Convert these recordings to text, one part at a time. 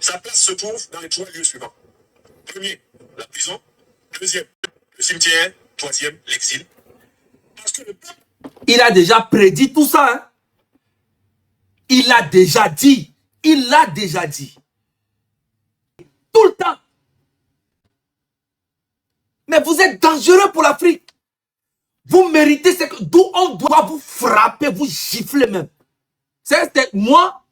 Sa place se trouve dans les 3 lieux suivants. Premier, la prison. Deuxième, le cimetière. Troisième, l'exil. Parce que le peuple... Il a déjà prédit tout ça. Hein? Il l'a déjà dit. Il l'a déjà dit. Tout le temps. Mais vous êtes dangereux pour l'Afrique. Vous méritez ce que... D'où on doit vous frapper, vous gifler même. C'est moi,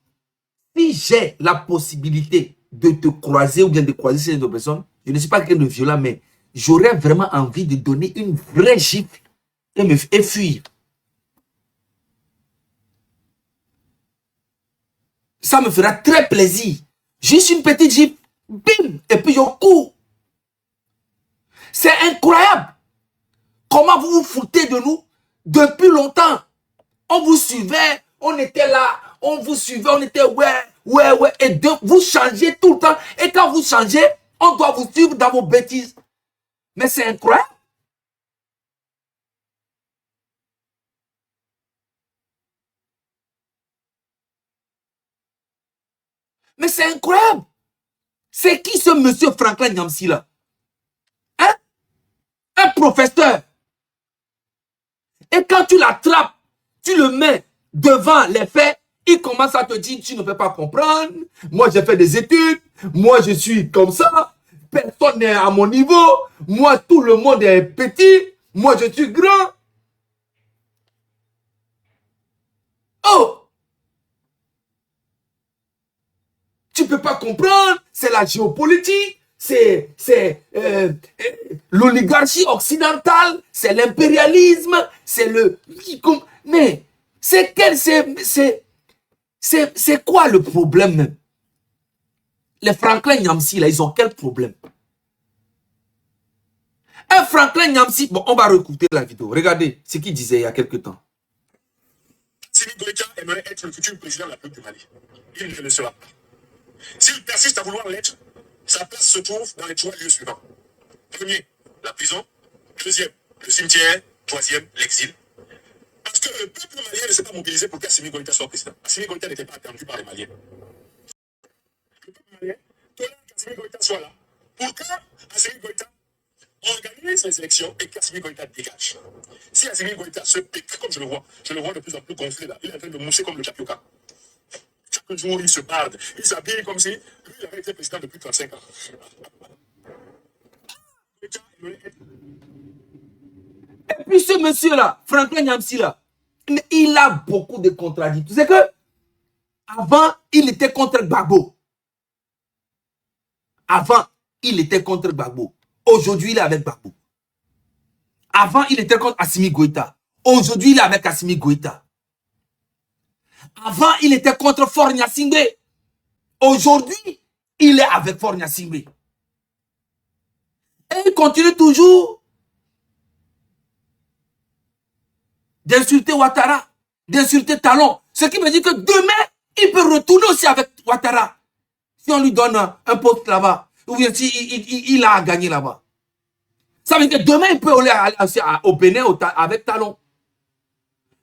si j'ai la possibilité de te croiser ou bien de croiser ces deux personnes, je ne suis pas quelqu'un de violent, mais j'aurais vraiment envie de donner une vraie gifle et fuir. Ça me fera très plaisir. Juste une petite gifle, bim, et puis je cours. C'est incroyable. Comment vous vous foutez de nous depuis longtemps. On vous suivait, on était là, on vous suivait, on était ouais. Et vous changez tout le temps. Et quand vous changez, on doit vous suivre dans vos bêtises. Mais c'est incroyable. Mais c'est incroyable. C'est qui ce monsieur Franklin Nyamsi là? Hein? Un professeur. Et quand tu l'attrapes, tu le mets devant les faits, il commence à te dire, tu ne peux pas comprendre. Moi, j'ai fait des études. Moi, je suis comme ça. Personne n'est à mon niveau. Moi, tout le monde est petit. Moi, je suis grand. Oh! Tu ne peux pas comprendre. C'est la géopolitique. C'est l'oligarchie occidentale. C'est l'impérialisme. C'est le... Mais c'est quoi le problème? Les Franklin Nyamsi, là, ils ont quel problème? Un Franklin Nyamsi... Bon, on va réécouter la vidéo. Regardez ce qu'il disait il y a quelques temps. Assimi Goïta aimerait être le futur président de la République du Mali. Il ne le sera pas. S'il persiste à vouloir l'être, sa place se trouve dans les 3 lieux suivants. Premier, la prison. Deuxième, le cimetière. Troisième, l'exil. Parce que le peuple malien ne s'est pas mobilisé pour qu'Assimi Goïta soit président. Assimi Goïta n'était pas attendu par les Maliens. Le peuple malien tolère qu'Assimi Goïta soit là pour qu'Assimi Goïta organise les élections et qu'Assimi Goïta dégage. Si Assimi Goïta se pique, comme je le vois de plus en plus gonflé là, il est en train de mousser comme le tapioca. Chaque jour, il se barde, il s'habille comme si lui avait été président depuis 35 ans. Et puis ce monsieur-là, Franklin Nyamsi là, il a beaucoup de contradictions. C'est que avant, il était contre Gbagbo. Avant, il était contre Gbagbo. Aujourd'hui, il est avec Gbagbo. Avant, il était contre Assimi Goïta. Aujourd'hui, il est avec Assimi Goïta. Avant, il était contre Faure Gnassingbé. Aujourd'hui, il est avec Faure Gnassingbé. Et il continue toujours d'insulter Ouattara, d'insulter Talon. Ce qui veut dire que demain, il peut retourner aussi avec Ouattara. Si on lui donne un poste là-bas, ou bien s'il a gagné là-bas. Ça veut dire que demain, il peut aller au Bénin avec Talon.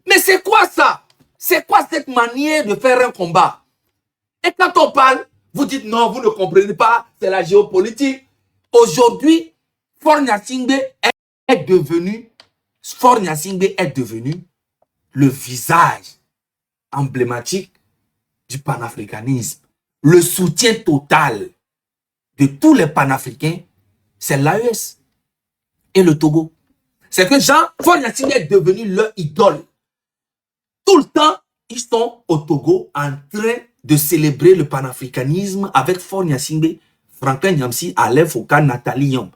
Mais c'est quoi ça? C'est quoi cette manière de faire un combat? Et quand on parle, vous dites non, vous ne comprenez pas, c'est la géopolitique. Aujourd'hui, Faure Gnassingbé est devenu le visage emblématique du panafricanisme. Le soutien total de tous les panafricains, c'est l'AES et le Togo. C'est que Faure Gnassingbé est devenu leur idole. Tout le temps, ils sont au Togo en train de célébrer le panafricanisme avec Faure Gnassingbé, Franklin Nyamsi, Alain Foka, Nathalie Yomb.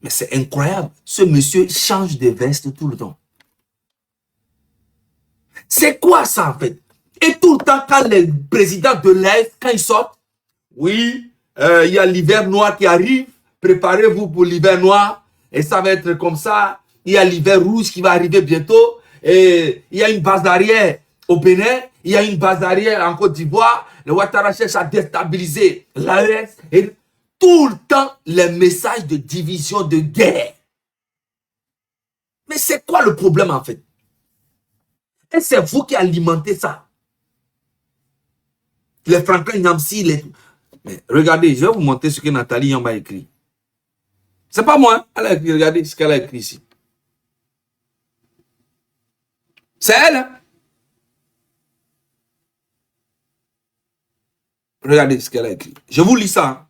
Mais c'est incroyable. Ce monsieur change de veste tout le temps. C'est quoi ça en fait? Et tout le temps, quand les présidents de l'Est, quand ils sortent, oui, il y a l'hiver noir qui arrive, préparez-vous pour l'hiver noir, et ça va être comme ça. Il y a l'hiver rouge qui va arriver bientôt. Et il y a une base arrière au Bénin, il y a une base arrière en Côte d'Ivoire. Le Ouattara cherche à déstabiliser l'AES. Et tout le temps, les messages de division, de guerre. Mais c'est quoi le problème en fait? Et c'est vous qui alimentez ça. Les Franklin Nyamsi, Mais regardez, je vais vous montrer ce que Nathalie Yamba a écrit. C'est pas moi, hein? Elle a écrit, regardez ce qu'elle a écrit ici. C'est elle, hein? Regardez ce qu'elle a écrit. Je vous lis ça. Hein.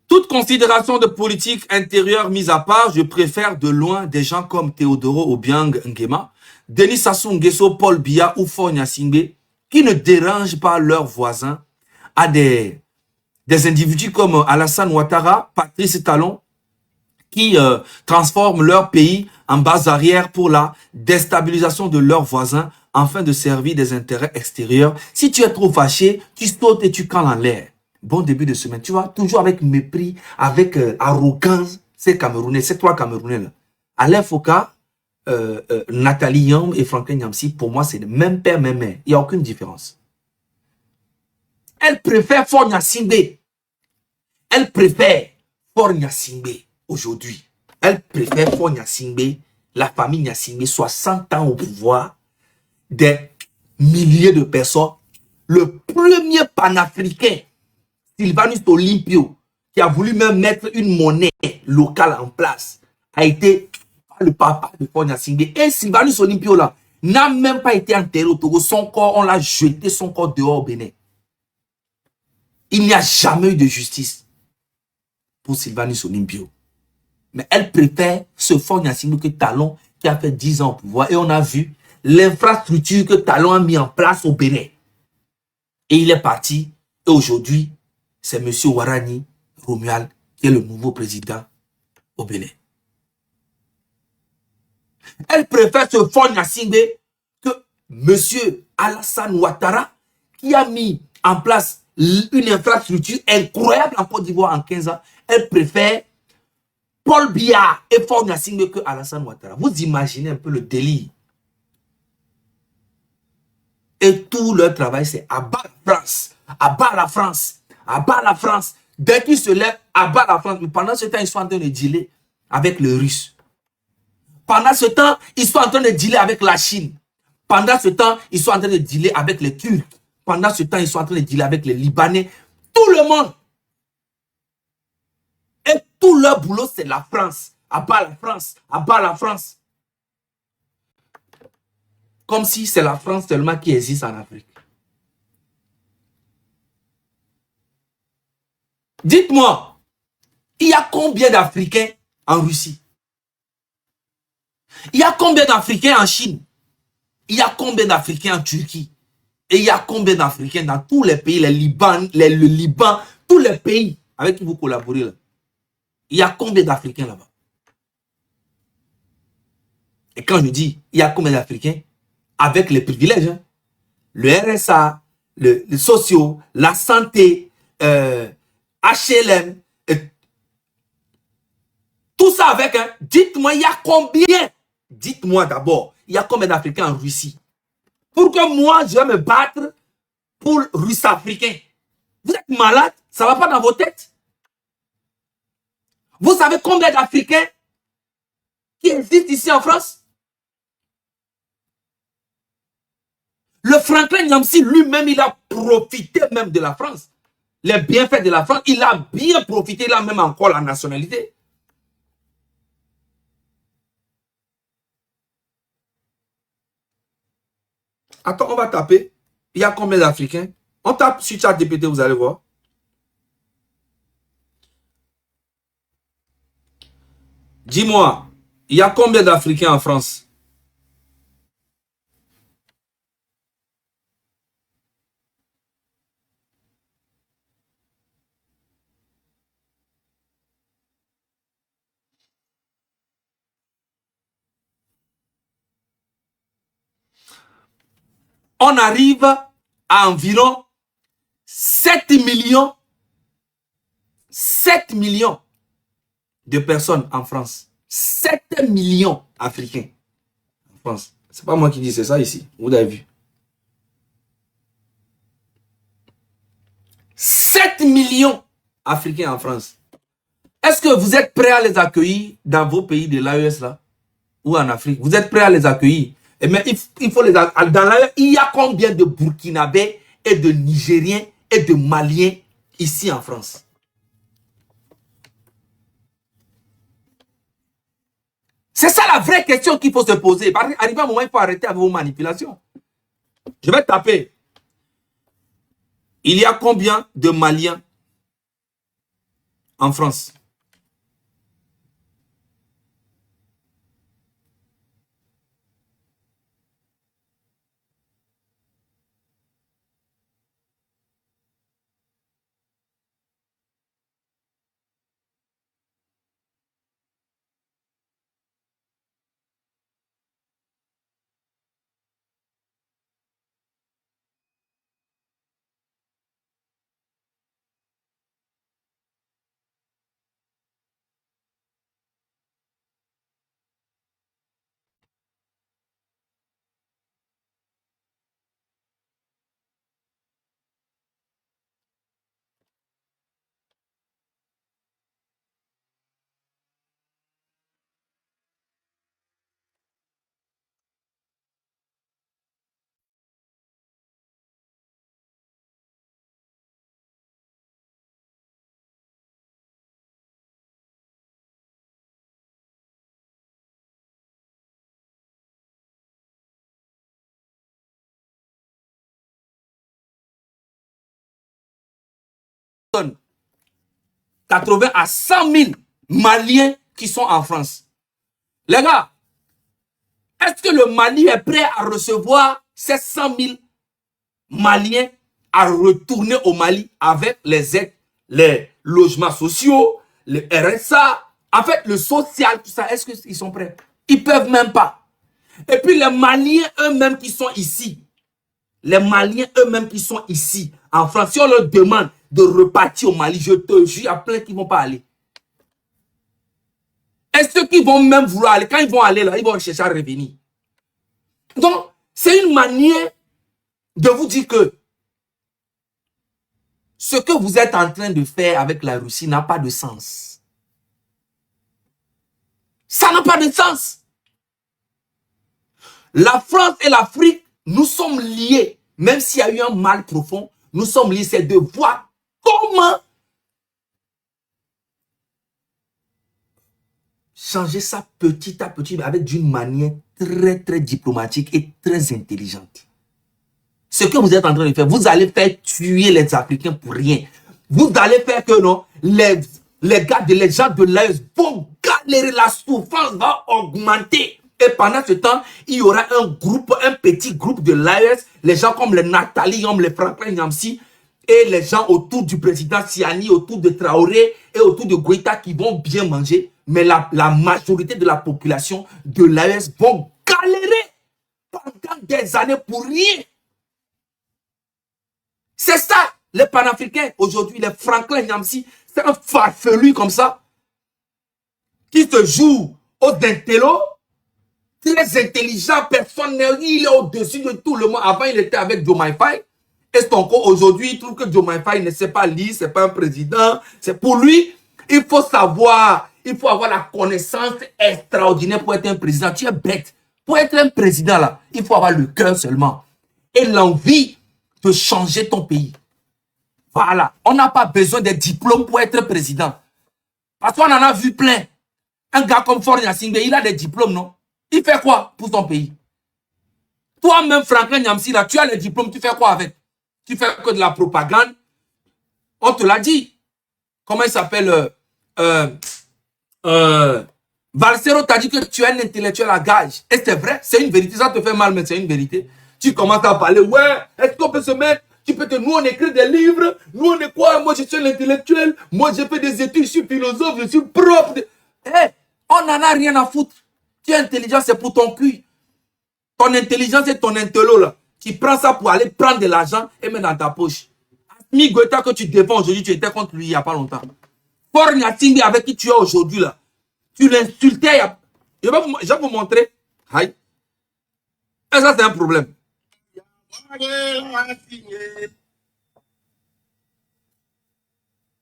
Toute considération de politique intérieure mise à part, je préfère de loin des gens comme Théodoro Obiang Nguema, Denis Sassou Nguesso, Paul Biya ou Faure Gnassingbé, qui ne dérangent pas leurs voisins, à des individus comme Alassane Ouattara, Patrice Talon, qui transforment leur pays en base arrière pour la déstabilisation de leurs voisins afin de servir des intérêts extérieurs. Si tu es trop fâché, tu sautes et tu cales en l'air. Bon début de semaine, tu vois, toujours avec mépris, avec arrogance, ces Camerounais, ces trois Camerounais-là. Alain Foka, Nathalie Yamb et Franklin Nyamsi, pour moi, c'est le même père, même mère. Il n'y a aucune différence. Elle préfère Faure Gnassingbé. Elle préfère Faure Gnassingbé aujourd'hui. Elle préfère Faure Gnassingbé, la famille Gnassingbé, 60 ans au pouvoir, des milliers de personnes. Le premier panafricain, Sylvanus Olympio, qui a voulu même mettre une monnaie locale en place, a été le papa de Faure Gnassingbé. Et Sylvanus Olympio, là, n'a même pas été enterré au Togo. Son corps, on l'a jeté, son corps dehors au Bénin. Il n'y a jamais eu de justice pour Sylvanus Olympio. Mais elle préfère ce Faure Gnassingbé que Talon, qui a fait 10 ans au pouvoir. Et on a vu l'infrastructure que Talon a mis en place au Bénin. Et il est parti. Et aujourd'hui, c'est M. Ouarani Romuald qui est le nouveau président au Bénin. Elle préfère ce Faure Gnassingbé que M. Alassane Ouattara qui a mis en place une infrastructure incroyable en Côte d'Ivoire en 15 ans. Elle préfère Paul Biya et Faure Gnassingbé que Alassane Ouattara. Vous imaginez un peu le délire. Et tout leur travail, c'est abattre la France, abattre la France, abattre la France. Dès qu'ils se lèvent, abattre la France. Mais pendant ce temps, ils sont en train de dealer avec les Russes. Pendant ce temps, ils sont en train de dealer avec la Chine. Pendant ce temps, ils sont en train de dealer avec les Turcs. Pendant ce temps, ils sont en train de dealer avec les Libanais. Tout le monde. Et tout leur boulot, c'est la France. Abattre la France, abattre la France. Comme si c'est la France seulement qui existe en Afrique. Dites-moi, il y a combien d'Africains en Russie? Il y a combien d'Africains en Chine? Il y a combien d'Africains en Turquie? Et il y a combien d'Africains dans tous les pays, le Liban, tous les pays avec qui vous collaborez là? Il y a combien d'Africains là-bas? Et quand je dis, il y a combien d'Africains? Avec les privilèges, hein? Le RSA, le sociaux, la santé, HLM, tout ça avec, hein? Dites-moi, il y a combien? Dites-moi d'abord, il y a combien d'Africains en Russie? Pour que moi, je vais me battre pour Russe-Africain. Vous êtes malade? Ça ne va pas dans vos têtes? Vous savez combien d'Africains qui existent ici en France? Le Franklin Nyamsi lui-même, il a profité même de la France. Les bienfaits de la France, il a bien profité, il a même encore la nationalité. Attends, on va taper. Il y a combien d'Africains? On tape sur ChatGPT, vous allez voir. Dis-moi, il y a combien d'Africains en France? On arrive à environ 7 millions de personnes en France. 7 millions africains en France. C'est pas moi qui dis, c'est ça ici. Vous avez vu. 7 millions africains en France. Est-ce que vous êtes prêts à les accueillir dans vos pays de l'AES là? Ou en Afrique? Vous êtes prêts à les accueillir? Mais il faut les accueillir. Dans l'AES, il y a combien de Burkinabés et de Nigériens et de Maliens ici en France? C'est ça la vraie question qu'il faut se poser. Arrivé à un moment, il faut arrêter avec vos manipulations. Je vais taper. Il y a combien de Maliens en France? Personnes. 80 à 100 000 Maliens qui sont en France. Les gars, est-ce que le Mali est prêt à recevoir ces 100 000 Maliens à retourner au Mali avec les aides, les logements sociaux, le RSA, en fait, le social, tout ça? Est-ce qu'ils sont prêts? Ils ne peuvent même pas. Et puis les Maliens eux-mêmes qui sont ici, les Maliens eux-mêmes qui sont ici, en France, si on leur demande de repartir au Mali, je te jure, il y a plein qui ne vont pas aller. Est-ce qu'ils vont même vouloir aller? Quand ils vont aller là, ils vont chercher à revenir. Donc, c'est une manière de vous dire que ce que vous êtes en train de faire avec la Russie n'a pas de sens. Ça n'a pas de sens. La France et l'Afrique, nous sommes liés. Même s'il y a eu un mal profond, nous sommes liés. C'est de voir comment changer ça petit à petit, avec d'une manière très, très diplomatique et très intelligente. Ce que vous êtes en train de faire, vous allez faire tuer les Africains pour rien. Vous allez faire que non, les gens de l'AES vont galérer, la souffrance va augmenter. Et pendant ce temps, il y aura un petit groupe de l'AES, les gens comme les Nathalie Yom, les Franklin Nyamsi, et les gens autour du président Siani, autour de Traoré et autour de Goïta qui vont bien manger. Mais la majorité de la population de l'AES vont galérer pendant des années pour rien. C'est ça, les panafricains, aujourd'hui, les Franklin Nyamsi, c'est un farfelu comme ça, qui se joue aux intellos, très intelligent, personnel, il est au-dessus de tout le monde. Avant, il était avec Diomaye Faye. Et encore aujourd'hui, il trouve que Diomaye Faye ne sait pas lire, c'est pas un président. C'est pour lui, il faut savoir, il faut avoir la connaissance extraordinaire pour être un président. Tu es bête. Pour être un président, là, il faut avoir le cœur seulement. Et l'envie de changer ton pays. Voilà. On n'a pas besoin de diplômes pour être président. Parce qu'on en a vu plein. Un gars comme Faure Gnassingbé, il a des diplômes, non? Il fait quoi pour son pays? Toi-même, Franklin Nyamsi, là, tu as les diplômes, tu fais quoi avec? Tu fais que de la propagande. On te l'a dit. Comment il s'appelle? Valsero t'a dit que tu es un intellectuel à gage. Et c'est vrai, c'est une vérité. Ça te fait mal, mais c'est une vérité. Tu commences à parler, ouais, est-ce qu'on peut se mettre? Nous, on écrit des livres. Nous, on est quoi? Moi, je suis un intellectuel. Moi, j'ai fait des études, je suis philosophe, je suis prof. Hey, on n'en a rien à foutre. Tu es intelligent, c'est pour ton cul. Ton intelligence et ton intello, là. Tu prends ça pour aller prendre de l'argent et mettre dans ta poche. Asmi Goïta que tu défends aujourd'hui, tu étais contre lui il n'y a pas longtemps. Faure Gnassingbé avec qui tu es aujourd'hui, là. Tu l'insultais. Je vais vous montrer. Aïe. Et ça, c'est un problème.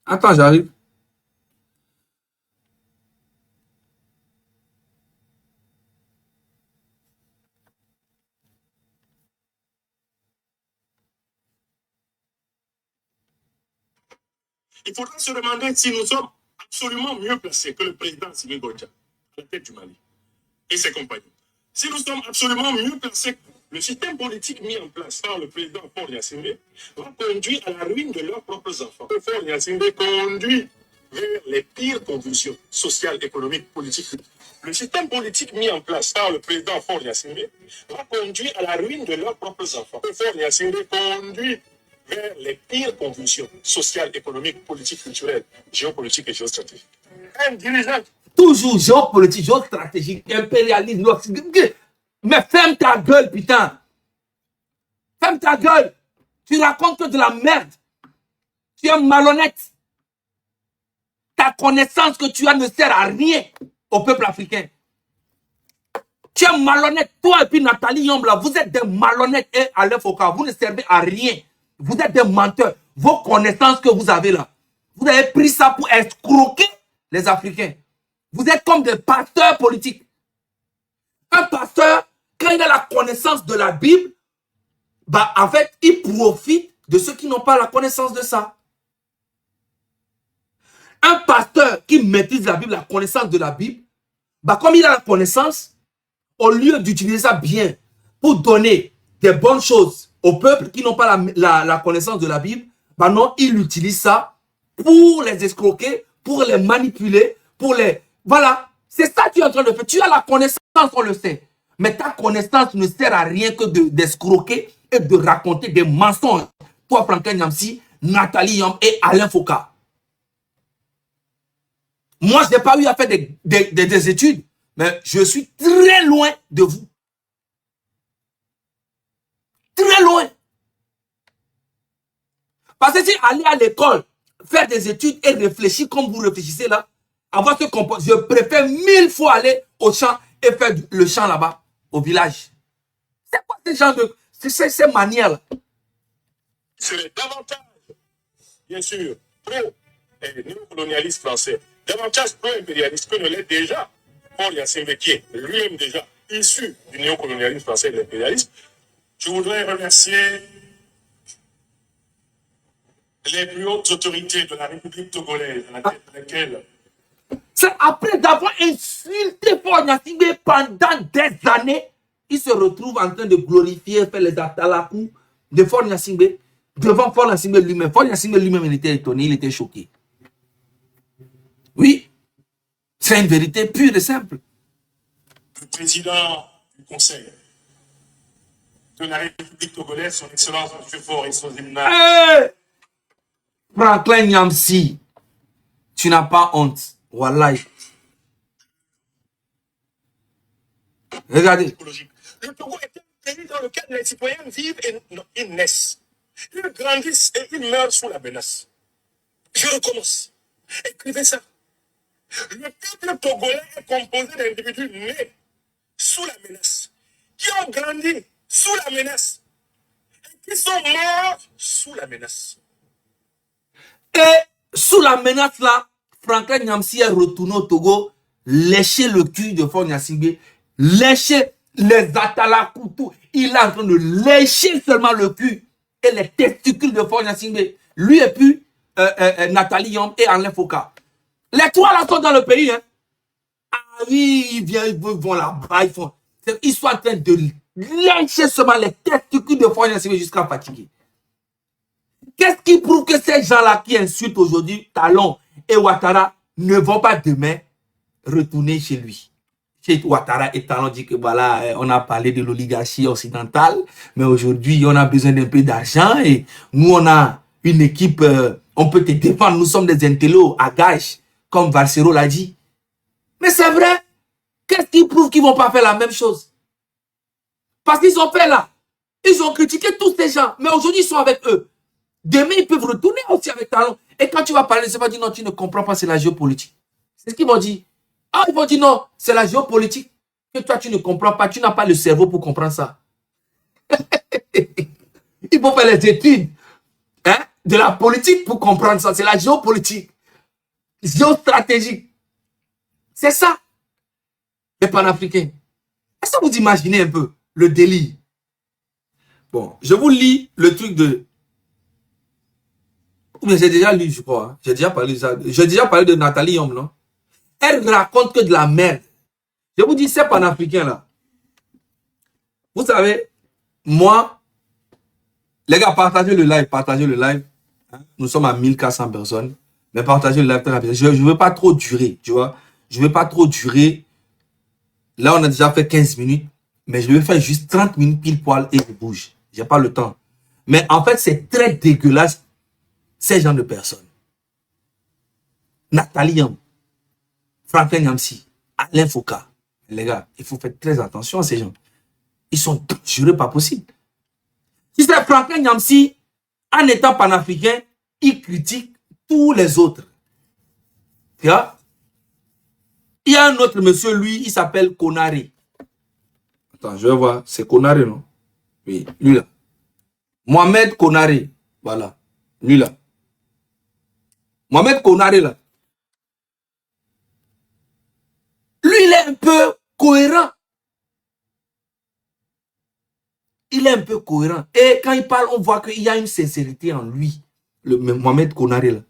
Attends, j'arrive. Il faudra se demander si nous sommes absolument mieux placés que le président Assimi Goïta, à la tête du Mali, et ses compagnons. Si nous sommes absolument mieux placés, le système politique mis en place par le président Faure Gnassingbé va conduire à la ruine de leurs propres enfants. Le Faure Gnassingbé conduit vers les pires convulsions sociales, économiques, politiques. Le système politique mis en place par le président Faure Gnassingbé va conduire à la ruine de leurs propres enfants. Le Faure Gnassingbé conduit vers les pires convulsions sociales, économiques, politiques, culturelles, géopolitiques et géostratégiques. Un dirigeant toujours géopolitique, géostratégique, impérialisme. Mais ferme ta gueule, putain. Ferme ta gueule. Tu racontes que de la merde. Tu es malhonnête. Ta connaissance que tu as ne sert à rien au peuple africain. Tu es malhonnête. Toi et puis Nathalie Yombe, vous êtes des malhonnêtes et Alain Foka. Vous ne servez à rien. Vous êtes des menteurs. Vos connaissances que vous avez là, vous avez pris ça pour escroquer les Africains. Vous êtes comme des pasteurs politiques. Un pasteur, quand il a la connaissance de la Bible, bah en fait, il profite de ceux qui n'ont pas la connaissance de ça. Un pasteur qui maîtrise la Bible, la connaissance de la Bible, bah comme il a la connaissance, au lieu d'utiliser ça bien pour donner des bonnes choses au peuple qui n'ont pas la connaissance de la Bible, bah non, il utilise ça pour les escroquer, pour les manipuler, pour les... Voilà, c'est ça que tu es en train de faire. Tu as la connaissance, on le sait. Mais ta connaissance ne sert à rien que d'escroquer et de raconter des mensonges. Toi, Franklin Nyamsi, Nathalie Yombe et Alain Foka. Moi, je n'ai pas eu à faire des études, mais je suis très loin de vous. Très loin. Parce que si aller à l'école, faire des études et réfléchir comme vous réfléchissez là, avoir ce comportement, je préfère 1000 fois aller au champ et faire le champ là-bas, au village. C'est quoi ce genre de... ces manières-là? Serait davantage, bien sûr, pro-néocolonialiste français, davantage pro-impérialiste que ne l'est déjà Faure Gnassingbé, qui est lui-même déjà issu du néocolonialisme français et de l'impérialisme. Je voudrais remercier les plus hautes autorités de la République togolaise, à la tête de laquelle... C'est après d'avoir insulté Faure Gnassingbé pendant des années, il se retrouve en train de glorifier, faire les atalakou de Faure Gnassingbé devant Faure Gnassingbé lui-même. Faure Gnassingbé lui-même, il était étonné, il était choqué. Oui, c'est une vérité pure et simple. Le président du Conseil de la République togolaise, son Excellence M. Faure Gnassingbé. Hey! Franklin Nyamsi, tu n'as pas honte. Wallahi. Regardez. Le Togo est un pays dans lequel les citoyens vivent et ils naissent. Ils grandissent et ils meurent sous la menace. Je recommence. Écrivez ça. Le peuple togolais est composé d'individus nés sous la menace, qui ont grandi sous la menace et qui sont morts sous la menace. Et sous la menace là, Franklin Nyamsi est retourné au Togo, lécher le cul de Faure Gnassingbé, lécher les atalakou, tout. Il est en train de lécher seulement le cul et les testicules de Faure Gnassingbé. Lui et puis Nathalie Yombe et Alain Foka. Les trois là sont dans le pays. Hein. Ah oui, ils vont là-bas, ils sont en train de lécher seulement les testicules de Faure Gnassingbé jusqu'à fatiguer. Qu'est-ce qui prouve que ces gens-là qui insultent aujourd'hui Talon et Ouattara ne vont pas demain retourner chez lui? Chez Ouattara et Talon dit que voilà, on a parlé de l'oligarchie occidentale, mais aujourd'hui, on a besoin d'un peu d'argent et nous, on a une équipe, on peut te défendre, nous sommes des intellos à gage, comme Valsero l'a dit. Mais c'est vrai, qu'est-ce qui prouve qu'ils ne vont pas faire la même chose? Parce qu'ils ont fait là, ils ont critiqué tous ces gens, mais aujourd'hui, ils sont avec eux. Demain, ils peuvent retourner aussi avec Talon. Et quand tu vas parler, c'est pas dire non, tu ne comprends pas, c'est la géopolitique. C'est ce qu'ils vont dire. Ah, ils vont dire non, c'est la géopolitique. Que toi, tu ne comprends pas, tu n'as pas le cerveau pour comprendre ça. Il faut faire les études de la politique pour comprendre ça. C'est la géopolitique. Géostratégique. C'est ça. Les panafricains. Est-ce que vous imaginez un peu le délit? Bon, je vous lis le truc de Ou bien j'ai déjà lu, je crois. Hein. J'ai déjà parlé de ça. J'ai déjà parlé de Nathalie Yom, non? Elle raconte que de la merde. Je vous dis, c'est panafricain là. Vous savez, moi, les gars, partagez le live, partagez le live. Nous sommes à 1400 personnes. Mais partagez le live très rapidement. Je ne veux pas trop durer, tu vois. Je ne veux pas trop durer. Là, on a déjà fait 15 minutes. Mais je vais faire juste 30 minutes pile poil et je bouge. Je n'ai pas le temps. Mais en fait, c'est très dégueulasse, ces gens de personnes. Nathalie Yam, Franklin Yamsi, Alain Foucault. Les gars, il faut faire très attention à ces gens. Ils sont dangereux, pas possible. Si c'est Franklin Yamsi, en étant panafricain, il critique tous les autres. Tu vois? Il y a un autre monsieur, lui, il s'appelle Konaré. Attends, je vais voir. C'est Konaré, non? Oui, lui là. Mohamed Konaré. Voilà. Lui là. Mohamed Konaré là. Lui, il est un peu cohérent. Il est un peu cohérent. Et quand il parle, on voit qu'il y a une sincérité en lui. Le Mohamed Konaré là.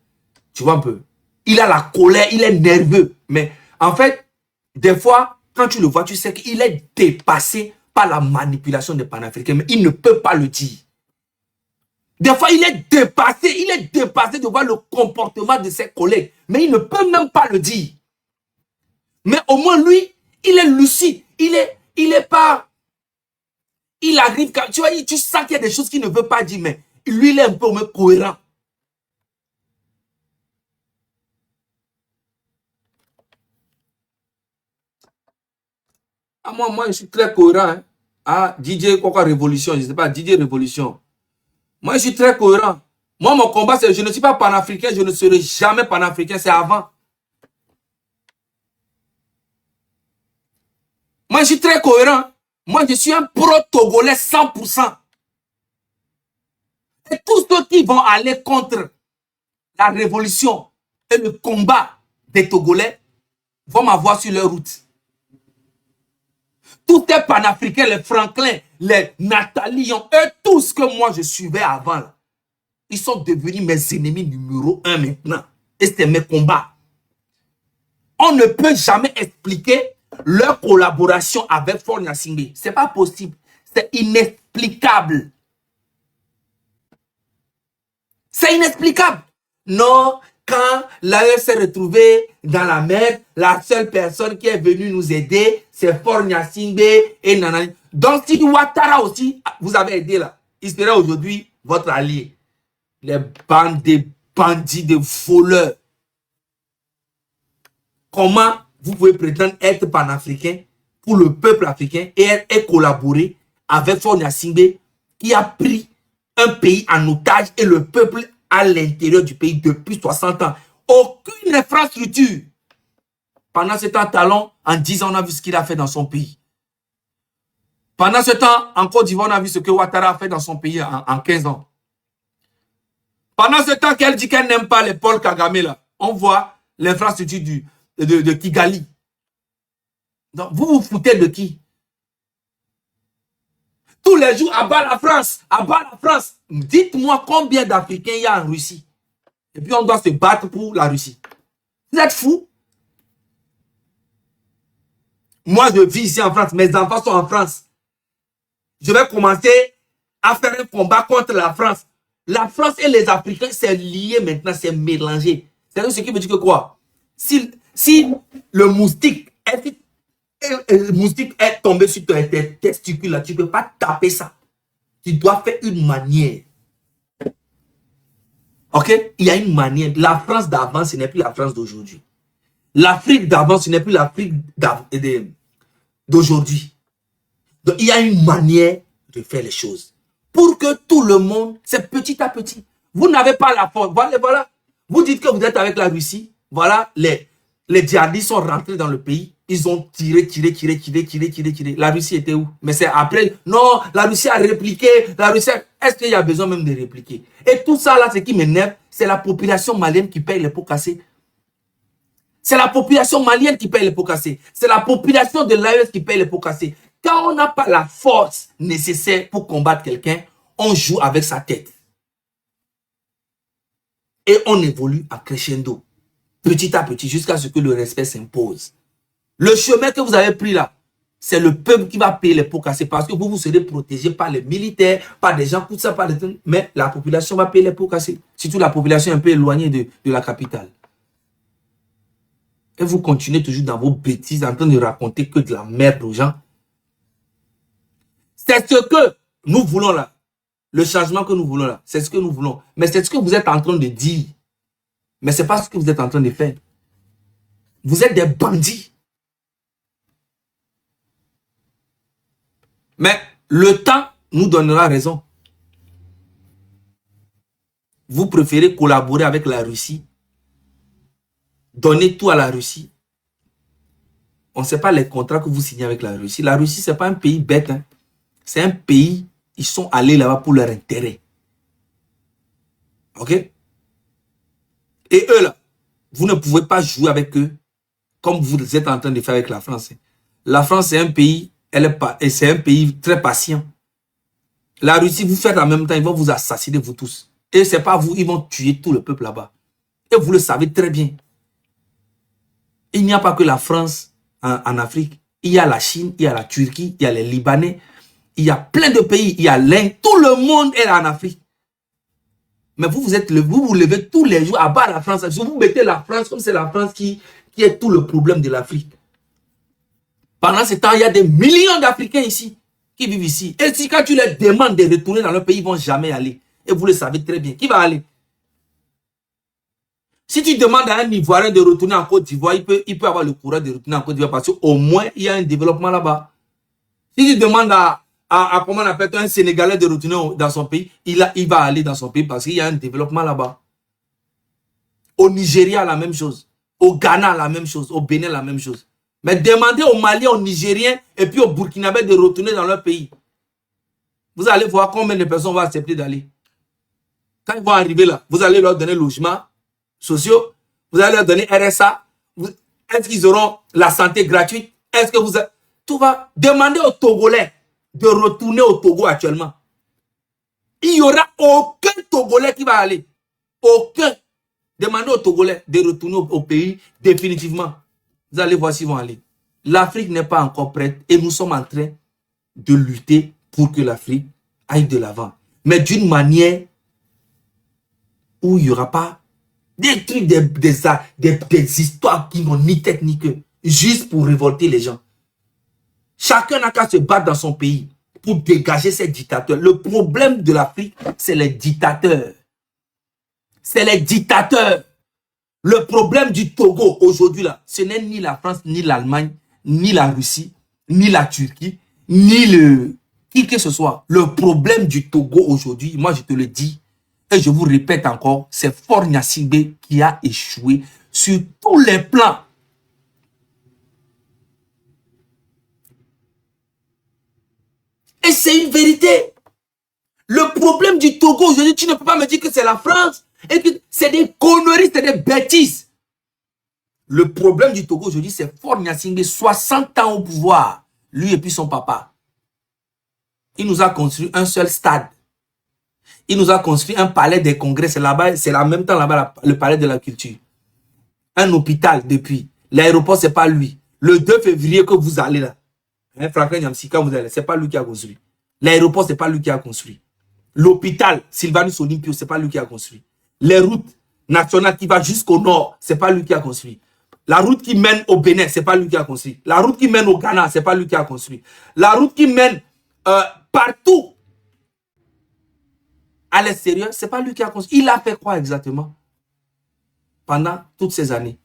Tu vois un peu. Il a la colère, il est nerveux. Mais en fait, des fois, quand tu le vois, tu sais qu'il est dépassé par la manipulation des panafricains. Mais il ne peut pas le dire. Des fois, il est dépassé de voir le comportement de ses collègues. Mais il ne peut même pas le dire. Mais au moins, lui, il est lucide. Il est pas... Il arrive, tu vois, tu sens qu'il y a des choses qu'il ne veut pas dire, mais lui, il est un peu au moins cohérent. Ah, moi, je suis très cohérent. Hein. Ah, DJ quoi Révolution, je ne sais pas, DJ Révolution. Moi, je suis très cohérent. Moi, mon combat, c'est je ne suis pas panafricain, je ne serai jamais panafricain, c'est avant. Moi, je suis très cohérent. Moi, je suis un pro-togolais 100%. Et tous ceux qui vont aller contre la révolution et le combat des Togolais vont m'avoir sur leur route. Tous les panafricains, les Franklin, les Nathalie, eux tous que moi je suivais avant, là, ils sont devenus mes ennemis numéro 1 maintenant. Et c'est mes combats. On ne peut jamais expliquer leur collaboration avec Faure Gnassingbé. Ce n'est pas possible. C'est inexplicable. C'est inexplicable. Non, quand l'AEF s'est retrouvé dans la merde, la seule personne qui est venue nous aider, c'est Faure Gnassingbé et nanani. Donc, si Ouattara aussi, vous avez aidé là, il serait aujourd'hui votre allié. Les bandes de bandits, de voleurs. Comment vous pouvez prétendre être panafricain pour le peuple africain et collaborer avec Faure Gnassingbé qui a pris un pays en otage et le peuple à l'intérieur du pays depuis 60 ans. Aucune infrastructure. Pendant ce temps, Talon, en 10 ans, on a vu ce qu'il a fait dans son pays. Pendant ce temps, en Côte d'Ivoire, on a vu ce que Ouattara a fait dans son pays en 15 ans. Pendant ce temps qu'elle dit qu'elle n'aime pas les Paul Kagame, là, on voit l'infrastructure de Kigali. Donc, vous vous foutez de qui? Tous les jours, à bas la France, à bas la France. Dites-moi combien d'Africains il y a en Russie. Et puis on doit se battre pour la Russie. Vous êtes fous? Moi, je vis ici en France. Mes enfants sont en France. Je vais commencer à faire un combat contre la France. La France et les Africains, c'est lié maintenant, c'est mélangé. C'est ce qui veut dire que quoi? Si le moustique est tombé sur tes testicules, là, tu ne peux pas taper ça. Tu dois faire une manière. Ok? Il y a une manière. La France d'avant, ce n'est plus la France d'aujourd'hui. L'Afrique d'avant, ce n'est plus l'Afrique d'aujourd'hui. Donc, il y a une manière de faire les choses. Pour que tout le monde, c'est petit à petit. Vous n'avez pas la force. Voilà. Vous dites que vous êtes avec la Russie. Voilà, les djihadistes sont rentrés dans le pays. Ils ont tiré. La Russie était où? Mais c'est après. Non, la Russie a répliqué. La Russie, est-ce qu'il y a besoin même de répliquer? Et tout ça là, ce qui m'énerve, c'est la population malienne qui paye les pots cassés. C'est la population malienne qui paye les pots cassés. C'est la population de l'AES qui paye les pots cassés. Quand on n'a pas la force nécessaire pour combattre quelqu'un, on joue avec sa tête. Et on évolue en crescendo, petit à petit, jusqu'à ce que le respect s'impose. Le chemin que vous avez pris là, c'est le peuple qui va payer les pots cassés parce que vous serez protégé par les militaires, par des gens, tout ça, par des... mais la population va payer les pots cassés. Surtout la population un peu éloignée de la capitale. Et vous continuez toujours dans vos bêtises, en train de raconter que de la merde aux gens. C'est ce que nous voulons là. Le changement que nous voulons là, c'est ce que nous voulons. Mais c'est ce que vous êtes en train de dire. Mais ce n'est pas ce que vous êtes en train de faire. Vous êtes des bandits. Mais le temps nous donnera raison. Vous préférez collaborer avec la Russie, donner tout à la Russie. On ne sait pas les contrats que vous signez avec la Russie. La Russie, ce n'est pas un pays bête. Hein. C'est un pays, ils sont allés là-bas pour leur intérêt. Ok? Et eux là, vous ne pouvez pas jouer avec eux comme vous êtes en train de faire avec la France. La France, c'est un pays, c'est un pays très patient. La Russie, vous faites en même temps, ils vont vous assassiner, vous tous. Et ce n'est pas vous, ils vont tuer tout le peuple là-bas. Et vous le savez très bien. Il n'y a pas que la France en Afrique. Il y a la Chine, il y a la Turquie, il y a les Libanais. Il y a plein de pays, il y a l'Inde. Tout le monde est là en Afrique. Mais vous vous levez tous les jours à bas la France. Vous mettez la France comme c'est la France qui est tout le problème de l'Afrique. Pendant ce temps, il y a des millions d'Africains ici, qui vivent ici. Et si quand tu leur demandes de retourner dans leur pays, ils ne vont jamais aller. Et vous le savez très bien. Qui va aller? Si tu demandes à un Ivoirien de retourner en Côte d'Ivoire, il peut avoir le courage de retourner en Côte d'Ivoire parce qu'au moins, il y a un développement là-bas. Si tu demandes à comment on appelle un Sénégalais de retourner dans son pays, il va aller dans son pays parce qu'il y a un développement là-bas. Au Nigeria, la même chose. Au Ghana, la même chose. Au Bénin, la même chose. Mais demandez aux Maliens, aux Nigériens et puis aux Burkinabés de retourner dans leur pays. Vous allez voir combien de personnes vont accepter d'aller. Quand ils vont arriver là, vous allez leur donner logement sociaux, vous allez leur donner RSA. Est-ce qu'ils auront la santé gratuite? Est-ce que vous... Tout va demander aux Togolais de retourner au Togo actuellement. Il n'y aura aucun Togolais qui va aller. Aucun. Demandez aux Togolais de retourner au pays définitivement. Vous allez voir s'ils vont aller. L'Afrique n'est pas encore prête et nous sommes en train de lutter pour que l'Afrique aille de l'avant. Mais d'une manière où il n'y aura pas des trucs, des histoires qui n'ont ni tête ni queue, juste pour révolter les gens. Chacun n'a qu'à se battre dans son pays pour dégager ces dictateurs. Le problème de l'Afrique, c'est les dictateurs. C'est les dictateurs. Le problème du Togo aujourd'hui, là, ce n'est ni la France, ni l'Allemagne, ni la Russie, ni la Turquie, ni qui que ce soit. Le problème du Togo aujourd'hui, moi je te le dis, et je vous répète encore, c'est Faure Gnassingbé qui a échoué sur tous les plans. Et c'est une vérité. Le problème du Togo aujourd'hui, tu ne peux pas me dire que c'est la France et que c'est des conneries, c'est des bêtises. Le problème du Togo aujourd'hui, c'est Faure Gnassingbé, 60 ans au pouvoir, lui et puis son papa. Il nous a construit un seul stade. Il nous a construit un palais des congrès, c'est là-bas, c'est en même temps là-bas le palais de la culture. Un hôpital depuis. L'aéroport, c'est pas lui. Le 2 février que vous allez là, hein, Franklin Nyamsi, quand vous allez, c'est pas lui qui a construit. L'aéroport, c'est pas lui qui a construit. L'hôpital, Sylvanus Olympio, c'est pas lui qui a construit. Les routes nationales qui vont jusqu'au nord, c'est pas lui qui a construit. La route qui mène au Bénin, c'est pas lui qui a construit. La route qui mène au Ghana, c'est pas lui qui a construit. La route qui mène partout à l'extérieur, c'est pas lui qui a construit. Il a fait quoi exactement pendant toutes ces années?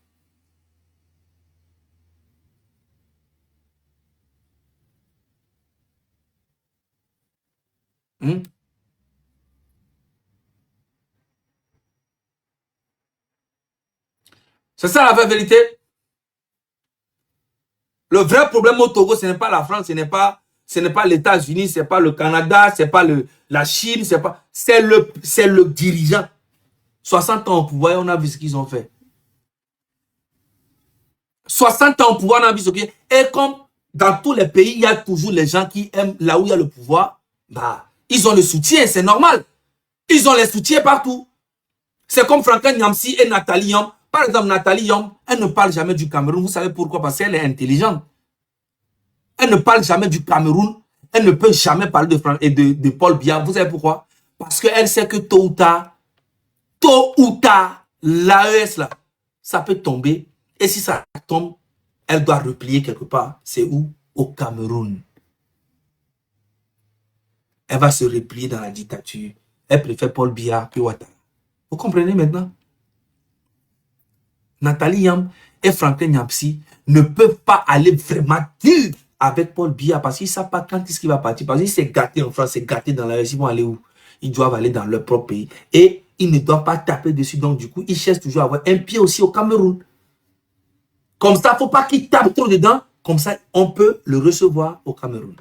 C'est ça la vraie vérité. Le vrai problème au Togo, ce n'est pas la France, ce n'est pas les États-Unis, ce n'est pas le Canada, ce n'est pas la Chine, c'est le dirigeant. 60 ans au pouvoir, on a vu ce qu'ils ont fait. 60 ans au pouvoir, on a vu ce qu'ils ont fait. Et comme dans tous les pays, il y a toujours les gens qui aiment là où il y a le pouvoir, bah, ils ont le soutien, c'est normal. Ils ont les soutiens partout. C'est comme Franklin Nyamsi et Nathalie Yom. Par exemple, Nathalie Yom, elle ne parle jamais du Cameroun. Vous savez pourquoi? Parce qu'elle est intelligente. Elle ne parle jamais du Cameroun. Elle ne peut jamais parler de Paul Biya. Vous savez pourquoi? Parce qu'elle sait que tôt ou tard, l'AES, là, ça peut tomber. Et si ça tombe, elle doit replier quelque part. C'est où? Au Cameroun. Elle va se replier dans la dictature. Elle préfère Paul Biya que Ouattara. Vous comprenez maintenant? Nathalie Yam et Franklin Nyamsi ne peuvent pas aller vraiment dur avec Paul Biya parce qu'ils ne savent pas quand est-ce qu'il va partir. Parce qu'il s'est gâté en France, s'est gâté dans la Russie. Ils vont aller où? Ils doivent aller dans leur propre pays. Et ils ne doivent pas taper dessus. Donc, du coup, ils cherchent toujours à avoir un pied aussi au Cameroun. Comme ça, il ne faut pas qu'ils tapent trop dedans. Comme ça, on peut le recevoir au Cameroun.